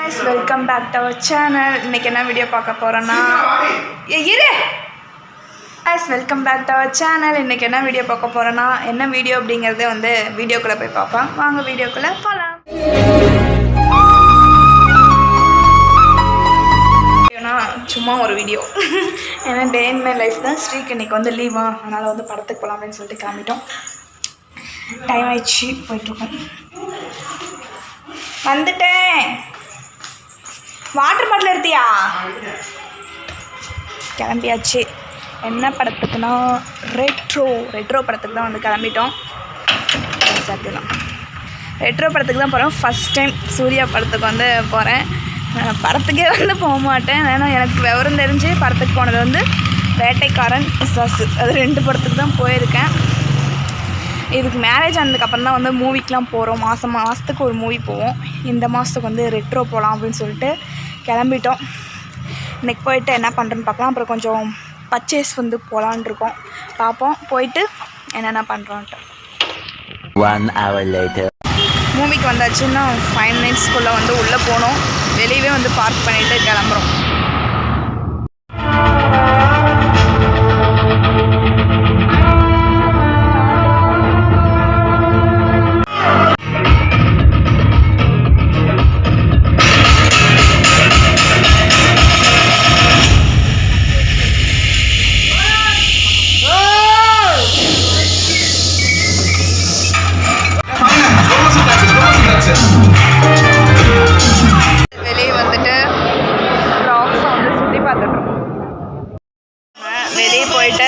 guys, welcome back to our channel. இன்னைக்கு என்ன video பார்க்க போறோம்னா guys, welcome back to our channel. இன்னைக்கு என்ன வீடியோ பார்க்க போறோம்னா என்ன வீடியோ அப்படிங்கறதை வந்து வீடியோக்குள்ள போய் பார்ப்போம். வாங்க வீடியோக்குள்ள போலாம். சும்மா ஒரு வீடியோ ஏன்னா டே இன் மை லைஃப் தான். ஸ்ரீக்கு இன்னைக்கு வந்து லீவா, அதனால் வந்து படத்துக்கு போகலாம் அப்படின்னு சொல்லிட்டு கிளம்பிட்டோம். டைம் ஆயிடுச்சு, போயிட்டுருக்கோம். வந்துட்டேன். வாட்டர் பாட்டில் எடுத்தியா? கிளம்பியாச்சு. என்ன படத்துக்குன்னா ரெட்ரோ படத்துக்கு தான் வந்து கிளம்பிட்டோம். சாப்பிடலாம். ரெட்ரோ படத்துக்கு தான் போகிறோம். ஃபஸ்ட் டைம் சூர்யா படத்துக்கு வந்து போகிறேன். படத்துக்கே வந்து போக மாட்டேன். ஏன்னா எனக்கு விவரம் தெரிஞ்சு படத்துக்கு போனது வந்து வேட்டைக்காரன், பிசாசு, அது 2 படத்துக்கு தான் போயிருக்கேன். இதுக்கு மேரேஜ் ஆனதுக்கப்புறம் தான் வந்து மூவிக்கெலாம் போகிறோம். மாதத்துக்கு ஒரு மூவி போவோம். இந்த மாதத்துக்கு வந்து ரெட்ரோ போகலாம் அப்படின்னு சொல்லிட்டு கிளம்பிட்டோம். இன்றைக்கி போயிட்டு என்ன பண்ணுறேன்னு பார்க்கலாம். அப்புறம் கொஞ்சம் பர்ச்சேஸ் வந்து போகலான் இருக்கோம். பார்ப்போம் போயிட்டு என்னென்ன பண்ணுறோன்ட்டு. 1 hour later. மூவிக்கு வந்தாச்சுன்னா 5 minutesக்குள்ளே வந்து உள்ளே போகணும். வெளியவே வந்து பார்க் பண்ணிவிட்டு கிளம்புறோம். வெளியே வந்துட்டு ராக்ஸை வந்து சுற்றி பார்த்துட்ருக்கோம். வெளியே போயிட்டு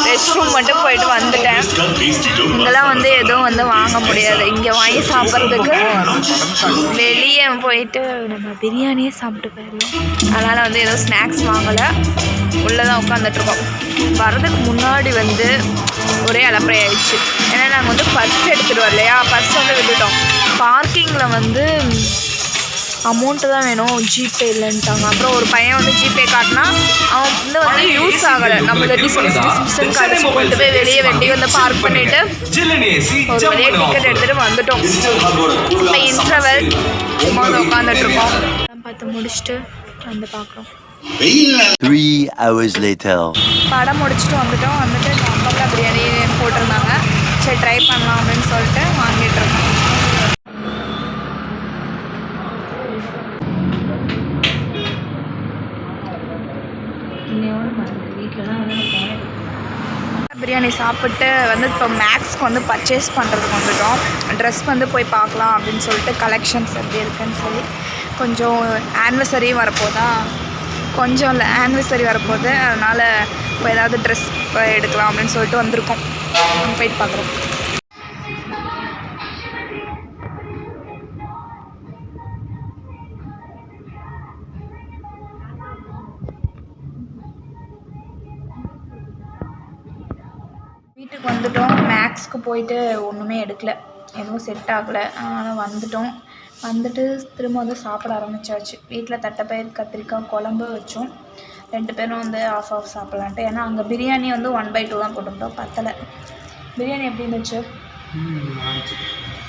ரெஸ்ட் ரூம் மட்டும் போயிட்டு வந்துட்டேன். இங்கெல்லாம் வந்து எதுவும் வந்து வாங்க முடியாது. இங்கே வாங்கி சாப்பிட்றதுக்கு வெளியே போயிட்டு நம்ம பிரியாணியே சாப்பிட்டு போயிடலாம். அதனால் வந்து எதுவும் ஸ்நாக்ஸ் வாங்கலை. உள்ளே தான் உட்காந்துட்ருக்கோம். வர்றதுக்கு முன்னாடி வந்து ஒரே அலப்பறை ஆயிடுச்சு. ஏன்னா நாங்கள் வந்து பர்ஸ் எடுத்துகிட்டு வரலையா, பர்ஸ் வந்து விட்டுட்டோம். பார்க்கிங்கில் வந்து அமௌண்ட்டு தான் வேணும், ஜிபே இல்லைன்ட்டாங்க. அப்புறம் ஒரு பையன் வந்து ஜிபே காட்டினா அவன் வந்து யூஸ் ஆகலை. நம்மள டிஸ்மிஷன் கடைசி கொண்டு போய் வெளியே வெட்டி வந்து பார்க் பண்ணிவிட்டு ஒரு வெளியே டிக்கெட் எடுத்துகிட்டு வந்துட்டோம். இப்போ இன்டர்வல் சும்மா வந்து உட்காந்துட்ருக்கோம். பார்த்து முடிச்சுட்டு வந்து பார்க்குறோம். 3 hours later. படம் முடிச்சுட்டு வந்துட்டோம். வந்துட்டு அம்பலா பிரியாணி போட்டிருந்தாங்க. சரி ட்ரை பண்ணலாம் அப்படின்னு சொல்லிட்டு வாங்கிட்டு இருக்கோம். பிரியாணி சாப்பிட்டு வந்து இப்போ மேக்ஸ்க்கு வந்து பர்ச்சேஸ் பண்ணுறதுக்கு வந்துட்டோம். ட்ரெஸ் வந்து போய் பார்க்கலாம் அப்படின்னு சொல்லிட்டு கலெக்ஷன்ஸ் எப்படி இருக்குன்னு சொல்லி. கொஞ்சம் ஆனிவர்சரி வரப்போதா, கொஞ்சம் இல்லை ஆனிவர்சரி வரப்போகுது. அதனால் இப்போ ஏதாவது ட்ரெஸ் எடுக்கலாம் அப்படின்னு சொல்லிட்டு வந்திருக்கோம். போயிட்டு பார்க்குறோம். வீட்டுக்கு வந்துட்டோம். மேக்ஸ்க்கு போயிட்டு ஒன்றுமே எடுக்கலை, எதுவும் செட் ஆகலை. அதனால் வந்துட்டு திரும்ப வந்து சாப்பிட ஆரம்பித்தாச்சு. வீட்டில் தட்டைப்பயிர் கத்திரிக்காய் குழம்பு வச்சோம். 2 பேரும் வந்து ஆஃப் சாப்பிட்லான்ட்டு. ஏன்னா அங்கே பிரியாணி வந்து 1/2 தான் போட்டுக்கிட்டோம், பத்தலை. பிரியாணி எப்படி இருந்துச்சு?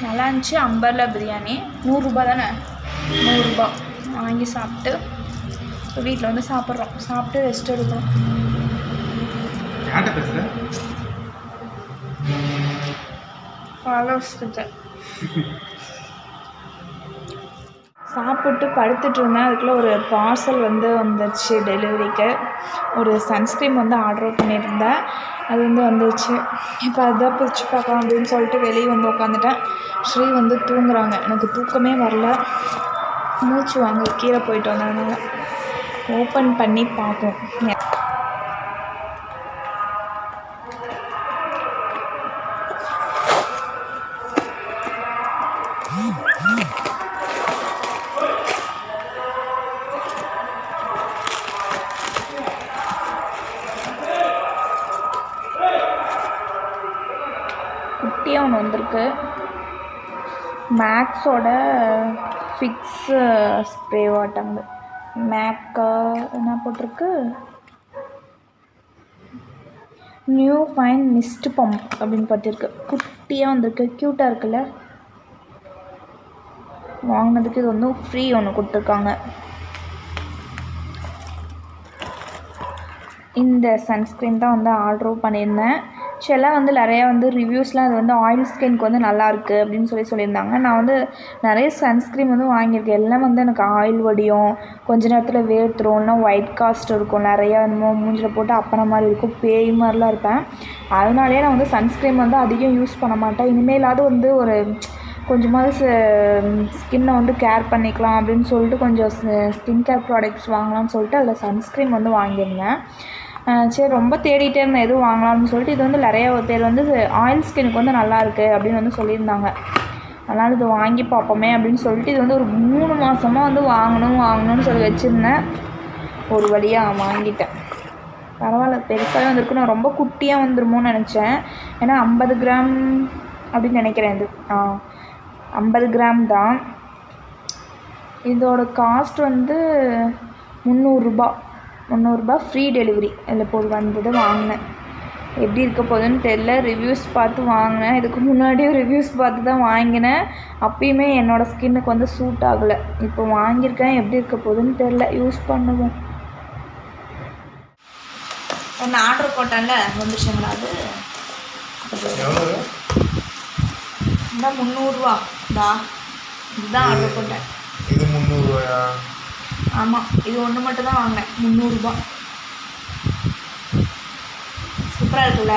நல்லா இருந்துச்சு. அம்பர்லா பிரியாணி 100 ரூபா தானே, 100 ரூபா வாங்கி சாப்பிட்டு இப்போ வீட்டில் வந்து சாப்பிட்றோம். சாப்பிட்டு ரெஸ்ட் எடுக்கிறோம். சாப்பிட்டு படுத்துட்டு இருந்தேன். அதுக்குள்ளே ஒரு பார்சல் வந்து வந்துடுச்சு டெலிவரிக்கு. ஒரு சன்ஸ்க்ரீம் வந்து ஆர்டர் பண்ணியிருந்தேன். அது வந்து வந்துடுச்சு. இப்போ அதான் பிரித்து பார்க்கலாம் அப்படின்னு சொல்லிட்டு வெளியே வந்து உட்காந்துட்டேன். ஸ்ரீ வந்து தூங்குறாங்க. எனக்கு தூக்கமே வரல, மூச்சு வாங்க கீழே போயிட்டு வந்ததுனால. ஓப்பன் பண்ணி பார்ப்போம். குட்டியாக ஒன்று வந்திருக்கு. மேக்ஸோட ஃபிக்ஸ் ஸ்ப்ரே வாட்டாங்க. மேக்கா என்ன போட்டிருக்கு, நியூ ஃபைன் மிஸ்ட் பம்ப் அப்படின்னு போட்டிருக்கு. குட்டியாக வந்திருக்கு, க்யூட்டாக இருக்குல்ல. வாங்கினதுக்கு இது வந்து ஃப்ரீ ஒன்று கொடுத்துருக்காங்க. இந்த சன்ஸ்க்ரீன் தான் வந்து ஆர்டரும் பண்ணியிருந்தேன். எல்லாம் வந்து நிறையா வந்து ரிவ்யூஸ்லாம் அது வந்து ஆயில் ஸ்கின்க்கு வந்து நல்லாயிருக்கு அப்படின்னு சொல்லியிருந்தாங்க. நான் வந்து நிறைய சன்ஸ்க்ரீன் வந்து வாங்கியிருக்கேன். எல்லாம் வந்து எனக்கு ஆயில் வடியும், கொஞ்ச நேரத்தில் வேர்த்துரும், இல்லைனா ஒயிட் காஸ்ட் இருக்கும், நிறையா என்னமோ மூஞ்சில் போட்டு அப்பன மாதிரி இருக்கும், பேய் மாதிரிலாம் இருப்பேன். அதனாலேயே நான் வந்து சன்ஸ்க்ரீன் வந்து அதிகம் யூஸ் பண்ண மாட்டேன். இனிமேலாவது வந்து ஒரு கொஞ்சமாவது ஸ்கின்னை வந்து கேர் பண்ணிக்கலாம் அப்படின்னு சொல்லிட்டு கொஞ்சம் ஸ்கின் கேர் ப்ராடக்ட்ஸ் வாங்கலாம்னு சொல்லிட்டு அதில் சன்ஸ்க்ரீன் வந்து வாங்கியிருந்தேன். சரி ரொம்ப தேடிட்டே இருந்தேன் எதுவும் வாங்கலாம்னு சொல்லிட்டு. இது வந்து நிறைய பேர் வந்து ஆயில் ஸ்கின்னுக்கு வந்து நல்லாயிருக்கு அப்படின்னு வந்து சொல்லியிருந்தாங்க. அதனால் இது வாங்கி பார்ப்போமே அப்படின்னு சொல்லிட்டு இது வந்து ஒரு 3 மாதமாக வந்து வாங்கணும்னு சொல்லி வச்சுருந்தேன். ஒரு வழியாக வாங்கிட்டேன். பரவாயில்ல, பெருசாகவே வந்திருக்கு. நான் ரொம்ப குட்டியாக வந்துருமோன்னு நினச்சேன். ஏன்னா 50 கிராம் அப்படின்னு நினைக்கிறேன். இது 50 கிராம் தான். இதோட காஸ்ட் வந்து 300 ஃப்ரீ டெலிவரி. அதில் போய் வந்தது வாங்கினேன். எப்படி இருக்க போகுதுன்னு தெரில. ரிவ்யூஸ் பார்த்து வாங்கினேன். இதுக்கு முன்னாடியும் ரிவ்யூஸ் பார்த்து தான் வாங்கினேன். அப்பயுமே என்னோடய ஸ்கின்னுக்கு வந்து சூட் ஆகலை. இப்போ வாங்கியிருக்கேன், எப்படி இருக்க போகுதுன்னு தெரில. யூஸ் பண்ணுவோம். ஒன்று ஆர்டர் போட்டேன்ல, வந்துச்சுங்களா? அது இந்த 300 ரூபா இதுதான் ஆர்டர் போட்டேன். இது 300 ரூபாயா? ஆமாம், இது ஒன்று மட்டும் தான் வாங்கினேன். 300 ரூபா. சூப்பராக இருக்குல்ல,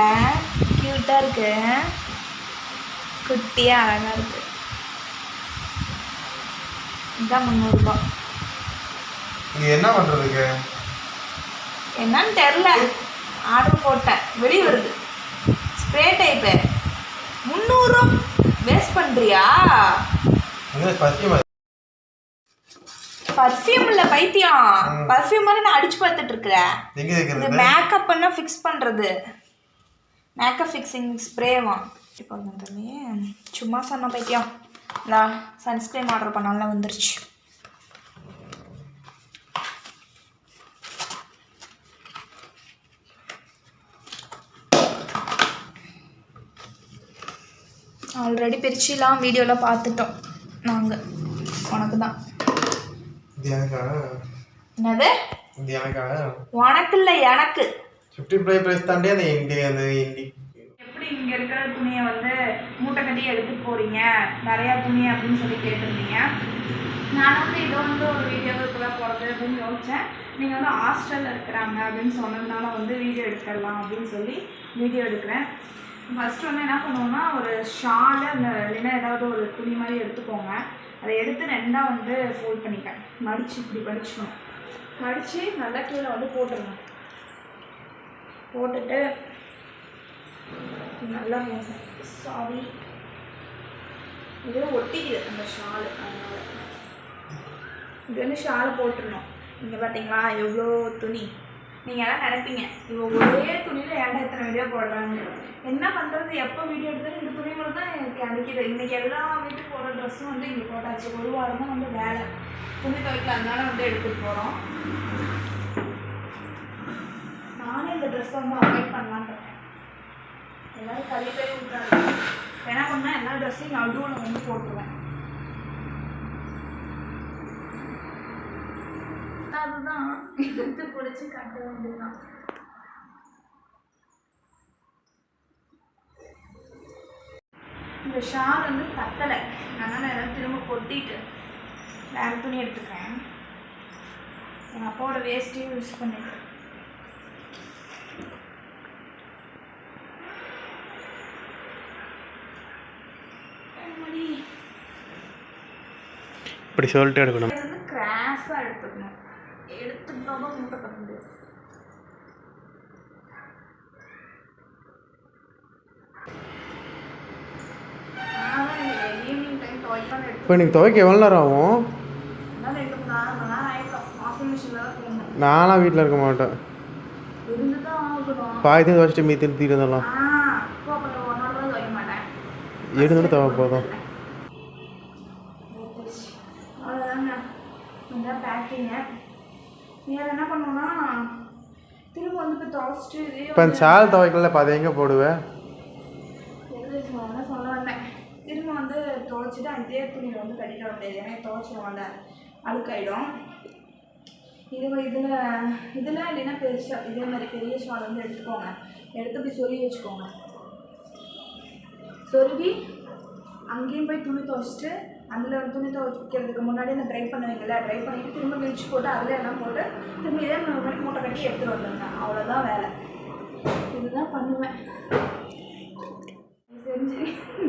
க்யூட்டாக இருக்கு, குட்டியாக அழகாக இருக்கு. இதுதான் 300 ரூபா. இது என்ன பண்ணுறதுக்கு என்னன்னு தெரில. ஆர்டர் போட்டேன், வெளியே வருது. ஸ்ப்ரே டைப்பு 300 ரூபா வேஸ்ட் பண்ணுறியா? பர்ஃப்யூம் இல்லை பைத்தியம். பர்ஃப்யூம் மாதிரி நான் அடிச்சு பார்த்துட்டு இருக்கிறேன். இது மேக்கப் பண்ண ஃபிக்ஸ் பண்ணுறது, மேக்கப் ஃபிக்ஸிங் ஸ்ப்ரேவா. இப்போ தம்பி சும்மா சொன்ன பைத்தியம். நான் சன்ஸ்க்ரீன் ஆர்டர் பண்ணாலும் வந்துருச்சு. ஆல்ரெடி பிரிச்சுலாம் வீடியோவில் பார்த்துட்டோம் நாங்கள். உனக்கு தான். என்னது? உனக்கு இல்லை, எனக்கு. 55 பிரைஸ் தாண்டி அந்த இண்டி எப்படி இங்கே இருக்கிற துணியை வந்து மூட்டை கட்டி எடுத்துகிட்டு போகிறீங்க, நிறையா துணி அப்படின்னு சொல்லி கேட்டிருந்தீங்க. நான் வந்து இதை வந்து ஒரு வீடியோவுக்கு தான் போகிறது அப்படின்னு யோசித்தேன். நீங்கள் வந்து ஹாஸ்டலில் இருக்கிறாங்க அப்படின்னு சொன்னதுனால வந்து வீடியோ எடுத்துடலாம் அப்படின்னு சொல்லி வீடியோ எடுக்கிறேன். ஃபஸ்ட்டு வந்து என்ன பண்ணுவோன்னா, ஒரு ஷாலு அந்த இல்லைன்னா ஏதாவது ஒரு துணி மாதிரி எடுத்துக்கோங்க. அதை எடுத்து 2ஆக வந்து ஃபோல்ட் பண்ணிப்பேன். இப்படி மடிச்சுக்கணும். மடித்து நல்லா கீழே வந்து போட்டுருணும். போட்டுட்டு நல்லா சாரி இது ஒட்டிக்குது அந்த ஷாலு. அதனால் இது வந்து ஷாலு போட்டுடணும். இங்கே பார்த்தீங்களா எவ்வளோ துணி. நீங்கள் எல்லாம் நினைப்பீங்க இவன் ஒரே துணியில் ஏன்டா எத்தனை வீடியோ போடுறாங்க. என்ன பண்ணுறது, எப்போ வீடியோ எடுத்தாலும் இந்த துணி மட்டும் தான் எனக்கு கிடைக்கிது. இன்றைக்கி எல்லா வீட்டுக்கு போடுற ட்ரெஸ்ஸும் வந்து இங்கே போட்டாச்சு. ஒரு வாரம் தான் வந்து வேலை, துணி துவைக்கல, அதனால வந்து எடுத்துகிட்டு போகிறோம். நானே இந்த ட்ரெஸ்ஸை வந்து அவாய்ட் பண்ணலான்னு இருக்கேன். எல்லோரும் கறி விட்டாங்க. என்ன பண்ணால் எல்லா ட்ரெஸ்ஸையும் நடுவில் வந்து போட்டுருவேன். அதுதான் எடுத்து பிடிச்சி கட்ட வேண்டியதுதான். இந்த ஷால் வந்து பத்தலை, அதனால் எல்லாம் திரும்ப கொட்டிட்டு வேறு துணி எடுத்துக்கிறேன். எங்கள் அப்பாவோட வேஸ்ட்டையும் யூஸ் பண்ணிக்கிறேன். இப்படி சொல்லிட்டு எடுக்கணும். இது வந்து கிராஸாக எடுத்துக்கணும். எடுத்துக்கிட்டா தான் மூட்டை கட்ட முடியும். ஈவினிங் டைம் துவைக்காமல் எடுத்து. இப்போ எனக்கு துவைக்க எவ்வளோ நேரம் ஆகும்? அதனால் 2 மணி நேரம் ஆகிடும். வாஷிங் மிஷினில் தான் போகணும். நானும் வீட்டில் இருக்க மாட்டேன். இருந்து தான் ஆகணும். பாயத்தையும் துவைச்சிட்டு மீதி திருத்திட்டு இருந்தலாம். இப்போ அப்புறம் 1 நாள் தான் துவைக்க மாட்டேன். எடுத்துட்டு துவை போதும். அவ்வளோதாங்க. இதுதான் பேக்கிங்க. வேறு என்ன பண்ணுவோன்னா திரும்ப வந்து இப்போ துவைச்சிட்டு இப்போ அந்த சால் துவைக்கல இப்போ அதை எங்கே போடுவேன்? சொல்ல வந்தேன். திரும்ப வந்து துவைச்சிட்டு அதே துணியில் வந்து கட்டிட்டு வர முடியாது, ஏன்னா துவைச்சிடுவாங்க, அழுக்காயிடும். இதில் இல்லைன்னா பெருசாக இதே மாதிரி பெரிய ஷால் வந்து எடுத்துக்கோங்க, எடுத்து போய் சொருகி வச்சுக்கோங்க. சொருகி அங்கேயும் போய் துணி துவைச்சிட்டு அதில் துணி துவைக்கிறதுக்கு முன்னாடி அந்த ட்ரை பண்ணுவீங்கள்ல, ட்ரை பண்ணிவிட்டு திரும்ப விரிச்சு போட்டு அதில் எல்லாம் போட்டு திரும்ப இதே மாதிரி மூட்டை கட்டி எடுத்துகிட்டு வந்துடுங்க. அவ்வளோதான் வேலை. இதுதான் பண்ணுவேன். செஞ்சு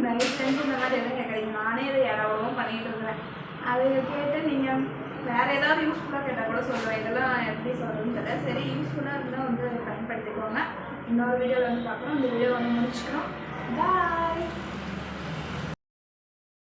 நைட் செஞ்சு இந்த மாதிரி எல்லாம் கேட்குறீங்க. நானே இதை யாராவும் பண்ணிகிட்டு இருந்தேன். அதை கேட்டு நீங்கள் வேறு ஏதாவது யூஸ்ஃபுல்லாக கேட்டால் கூட சொல்லுவேன். இதெல்லாம் எப்படி சொல்கிறதுன்னு தெரியல. சரி, யூஸ்ஃபுல்லாக இருந்தால் வந்து பயன்படுத்திக்கோங்க. இன்னொரு வீடியோவில் வந்து பார்க்குறோம். இந்த வீடியோ வந்து முடிச்சுக்கிறோம். பாய்.